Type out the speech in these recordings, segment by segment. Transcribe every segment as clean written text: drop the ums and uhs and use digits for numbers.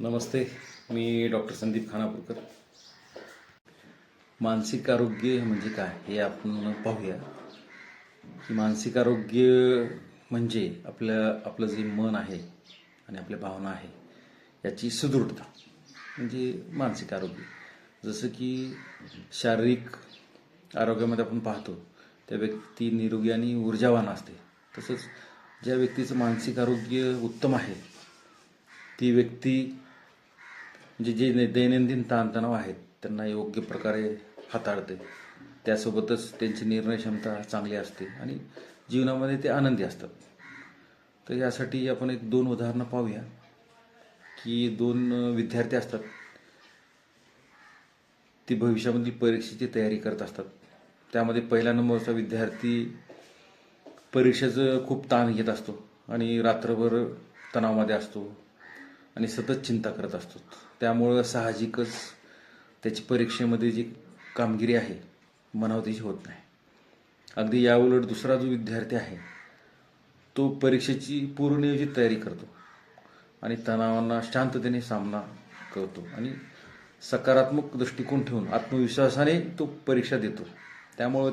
नमस्ते. मी doctor Sandeep Khanapurkar. मानसिक आरोग्य म्हणजे काय हे आपण पाहूया. की मानसिक आरोग्य म्हणजे आपलं जे मन आहे आणि आपल्या भावना आहे याची सुदृढता म्हणजे मानसिक आरोग्य. जसं की शारीरिक आरोग्यामध्ये आपण पाहतो त्या व्यक्ती निरोगी आणि ऊर्जावान असते. तसंच ज्या व्यक्तीचं मानसिक आरोग्य उत्तम आहे ती व्यक्ती म्हणजे जे दैनंदिन ताणतणाव आहेत त्यांना योग्य प्रकारे हाताळते. त्यासोबतच त्यांची निर्णय क्षमता चांगली असते आणि जीवनामध्ये ते आनंदी असतात. तर यासाठी आपण एक दोन उदाहरणं पाहूया. की दोन विद्यार्थी असतात. ती भविष्यामधील परीक्षेची तयारी करत असतात. त्यामध्ये पहिल्या नंबरचा विद्यार्थी परीक्षेचं खूप ताण घेत असतो आणि रात्रभर तणावामध्ये असतो आणि सतत चिंता करत असतो. त्यामुळं साहजिकच त्याची परीक्षेमध्ये जी कामगिरी आहे म्हणावं तशी होत नाही. अगदी याउलट दुसरा जो विद्यार्थी आहे तो परीक्षेची पूर्वनियोजित तयारी करतो आणि तणावांना शांततेने सामना करतो आणि सकारात्मक दृष्टिकोन ठेवून आत्मविश्वासाने तो परीक्षा देतो. त्यामुळं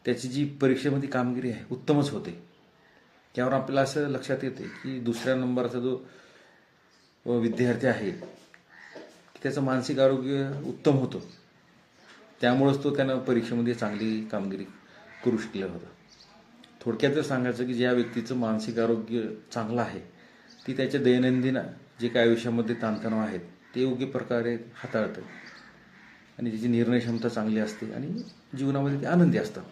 त्याची जी परीक्षेमध्ये कामगिरी आहे उत्तमच होते. त्यावर आपल्याला असं लक्षात येते की दुसऱ्या नंबरचा जो विद्यार्थी आहे की त्याचं मानसिक आरोग्य उत्तम होतं. त्यामुळंच त्यानं परीक्षेमध्ये चांगली कामगिरी करू शकलं होतं. थोडक्यात जर सांगायचं की ज्या व्यक्तीचं मानसिक आरोग्य चांगलं आहे ती त्याच्या दैनंदिन जे काय आयुष्यामध्ये ताणतणाव आहेत ते योग्य प्रकारे हाताळतं आणि त्याची निर्णय क्षमता चांगली असते आणि जीवनामध्ये ते आनंदी असतात.